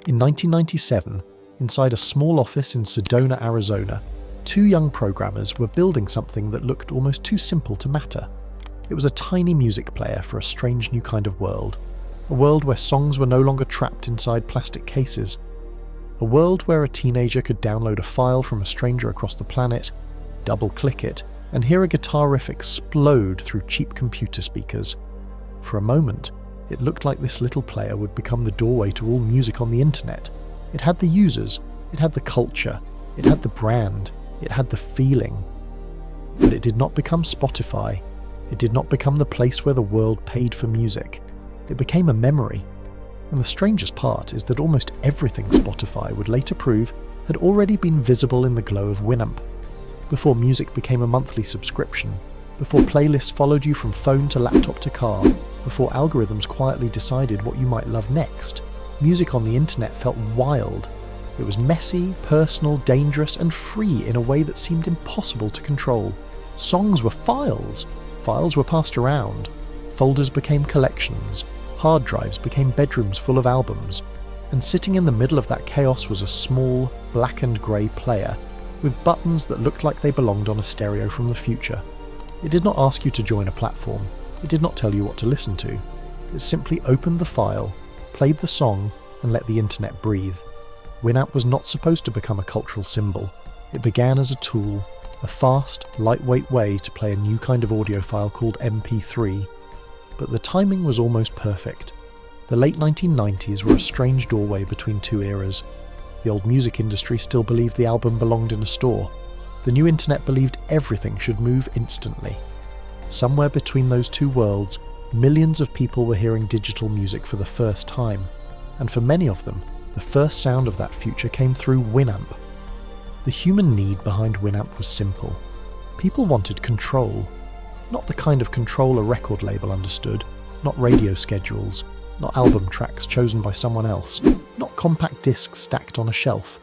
In 1997, inside a small office in Sedona, Arizona, two young programmers were building something that looked almost too simple to matter. It was a tiny music player for a strange new kind of world. A world where songs were no longer trapped inside plastic cases. A world where a teenager could download a file from a stranger across the planet, double-click it, and hear a guitar riff explode through cheap computer speakers. For a moment, it looked like this little player would become the doorway to all music on the internet. It had the users, it had the culture, it had the brand, it had the feeling. But it did not become Spotify. It did not become the place where the world paid for music. It became a memory. And the strangest part is that almost everything Spotify would later prove had already been visible in the glow of Winamp. Before music became a monthly subscription, before playlists followed you from phone to laptop to car, before algorithms quietly decided what you might love next, music on the internet felt wild. It was messy, personal, dangerous, and free in a way that seemed impossible to control. Songs were files. Files were passed around. Folders became collections. Hard drives became bedrooms full of albums. And sitting in the middle of that chaos was a small, black and grey player, with buttons that looked like they belonged on a stereo from the future. It did not ask you to join a platform. It did not tell you what to listen to. It simply opened the file, played the song, and let the internet breathe. Winamp was not supposed to become a cultural symbol. It began as a tool, a fast, lightweight way to play a new kind of audio file called MP3. But the timing was almost perfect. The late 1990s were a strange doorway between two eras. The old music industry still believed the album belonged in a store. The new internet believed everything should move instantly. Somewhere between those two worlds, millions of people were hearing digital music for the first time. And for many of them, the first sound of that future came through Winamp. The human need behind Winamp was simple. People wanted control. Not the kind of control a record label understood, not radio schedules, not album tracks chosen by someone else, not compact discs stacked on a shelf.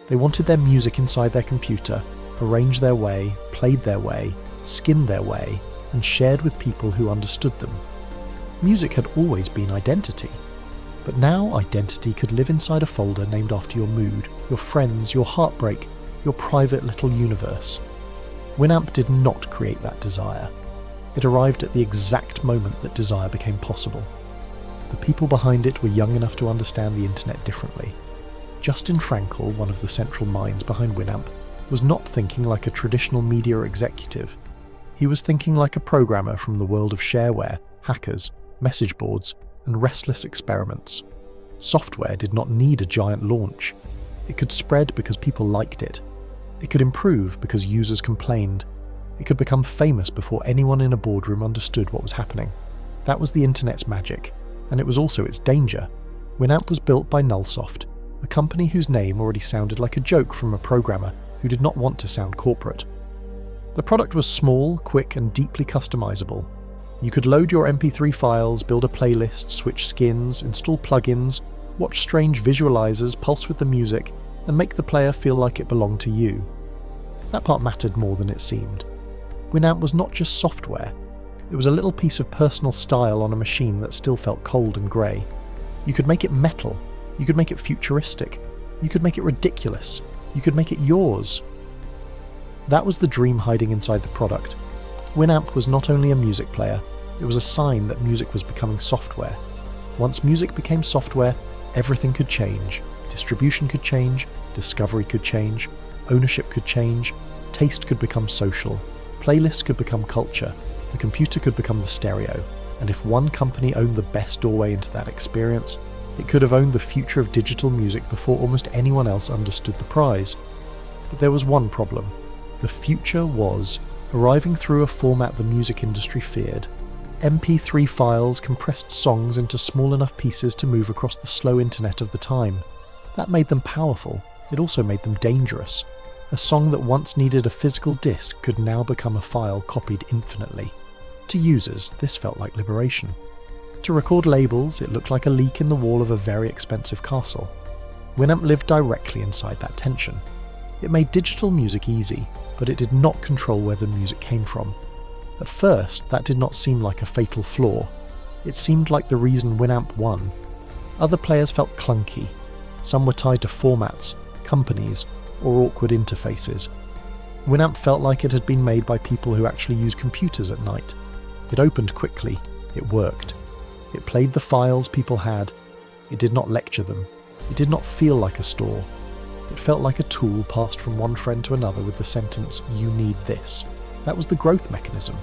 They wanted their music inside their computer, arranged their way, played their way, skinned their way, and shared with people who understood them. Music had always been identity. But now identity could live inside a folder named after your mood, your friends, your heartbreak, your private little universe. Winamp did not create that desire. It arrived at the exact moment that desire became possible. The people behind it were young enough to understand the internet differently. Justin Frankel, one of the central minds behind Winamp, was not thinking like a traditional media executive. He was thinking like a programmer from the world of shareware, hackers, message boards, and restless experiments. Software did not need a giant launch. It could spread because people liked it. It could improve because users complained. It could become famous before anyone in a boardroom understood what was happening. That was the internet's magic, and it was also its danger. Winamp was built by Nullsoft, a company whose name already sounded like a joke from a programmer who did not want to sound corporate. The product was small, quick, and deeply customizable. You could load your MP3 files, build a playlist, switch skins, install plugins, watch strange visualizers pulse with the music, and make the player feel like it belonged to you. That part mattered more than it seemed. Winamp was not just software. It was a little piece of personal style on a machine that still felt cold and grey. You could make it metal. You could make it futuristic. You could make it ridiculous. You could make it yours. That was the dream hiding inside the product. Winamp was not only a music player, it was a sign that music was becoming software. Once music became software, everything could change. Distribution could change, discovery could change, ownership could change, taste could become social, playlists could become culture, the computer could become the stereo, and if one company owned the best doorway into that experience, it could have owned the future of digital music before almost anyone else understood the prize. But there was one problem. The future was arriving through a format the music industry feared. MP3 files compressed songs into small enough pieces to move across the slow internet of the time. That made them powerful. It also made them dangerous. A song that once needed a physical disc could now become a file copied infinitely. To users, this felt like liberation. To record labels, it looked like a leak in the wall of a very expensive castle. Winamp lived directly inside that tension. It made digital music easy, but it did not control where the music came from. At first, that did not seem like a fatal flaw. It seemed like the reason Winamp won. Other players felt clunky. Some were tied to formats, companies, or awkward interfaces. Winamp felt like it had been made by people who actually use computers at night. It opened quickly. It worked. It played the files people had. It did not lecture them. It did not feel like a store. It felt like a tool passed from one friend to another with the sentence, "You need this." That was the growth mechanism.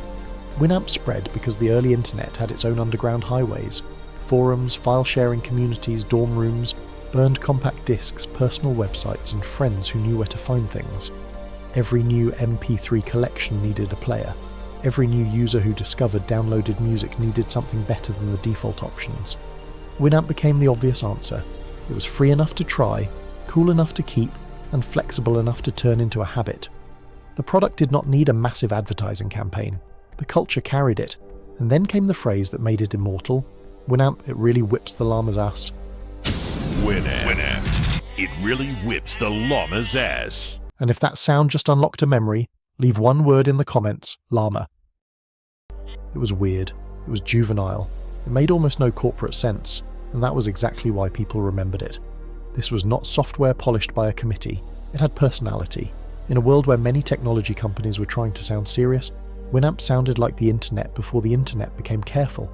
Winamp spread because the early internet had its own underground highways. Forums, file-sharing communities, dorm rooms, burned compact discs, personal websites, and friends who knew where to find things. Every new MP3 collection needed a player. Every new user who discovered downloaded music needed something better than the default options. Winamp became the obvious answer. It was free enough to try, cool enough to keep, and flexible enough to turn into a habit. The product did not need a massive advertising campaign. The culture carried it, and then came the phrase that made it immortal. Winamp, it really whips the llama's ass. Winamp, it really whips the llama's ass. And if that sound just unlocked a memory, leave one word in the comments, llama. It was weird. It was juvenile. It made almost no corporate sense, and that was exactly why people remembered it. This was not software polished by a committee. It had personality. In a world where many technology companies were trying to sound serious, Winamp sounded like the internet before the internet became careful.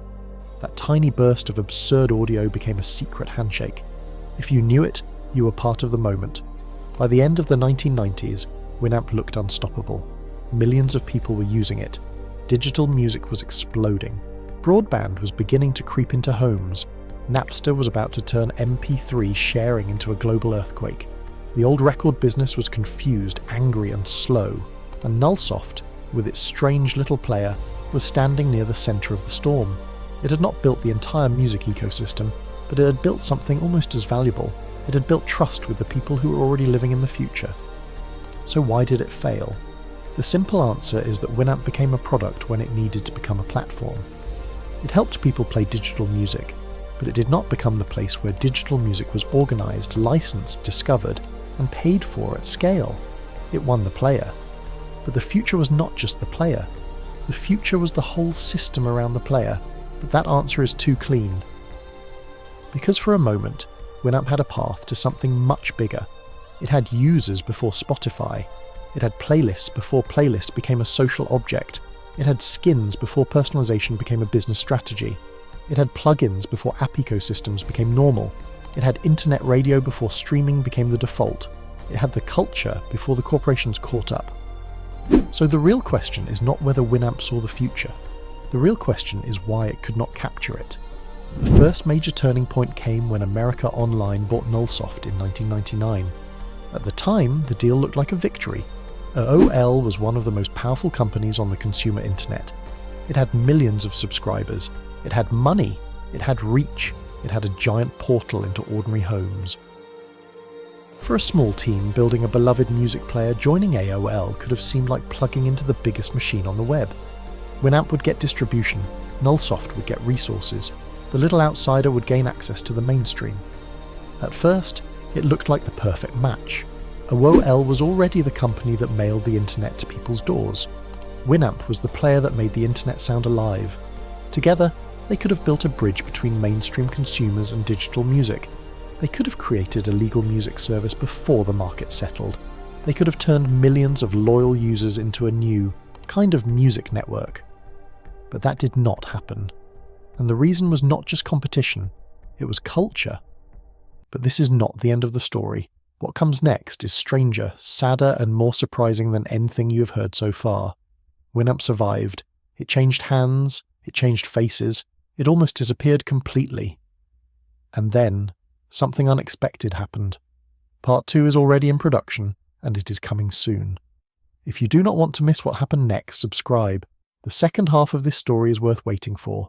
That tiny burst of absurd audio became a secret handshake. If you knew it, you were part of the moment. By the end of the 1990s, Winamp looked unstoppable. Millions of people were using it. Digital music was exploding. Broadband was beginning to creep into homes. Napster was about to turn MP3 sharing into a global earthquake. The old record business was confused, angry, and slow. And Nullsoft, with its strange little player, was standing near the center of the storm. It had not built the entire music ecosystem, but it had built something almost as valuable. It had built trust with the people who were already living in the future. So why did it fail? The simple answer is that Winamp became a product when it needed to become a platform. It helped people play digital music, but it did not become the place where digital music was organized, licensed, discovered, and paid for at scale. It won the player. But the future was not just the player. The future was the whole system around the player, but that answer is too clean. Because for a moment, Winamp had a path to something much bigger. It had users before Spotify. It had playlists before playlist became a social object. It had skins before personalization became a business strategy. It had plugins before app ecosystems became normal. It had internet radio before streaming became the default. It had the culture before the corporations caught up. So the real question is not whether Winamp saw the future. The real question is why it could not capture it. The first major turning point came when America Online bought Nullsoft in 1999. At the time, the deal looked like a victory. AOL was one of the most powerful companies on the consumer internet. It had millions of subscribers. It had money. It had reach. It had a giant portal into ordinary homes. For a small team building a beloved music player, joining AOL could have seemed like plugging into the biggest machine on the web. Winamp would get distribution. Nullsoft would get resources. The little outsider would gain access to the mainstream. At first, it looked like the perfect match. AOL was already the company that mailed the internet to people's doors. Winamp was the player that made the internet sound alive. Together, they could have built a bridge between mainstream consumers and digital music. They could have created a legal music service before the market settled. They could have turned millions of loyal users into a new, kind of music network. But that did not happen. And the reason was not just competition, it was culture. But this is not the end of the story. What comes next is stranger, sadder, and more surprising than anything you have heard so far. Winamp survived. It changed hands, it changed faces, it almost disappeared completely. And then, something unexpected happened. Part 2 is already in production, and it is coming soon. If you do not want to miss what happened next, subscribe. The second half of this story is worth waiting for.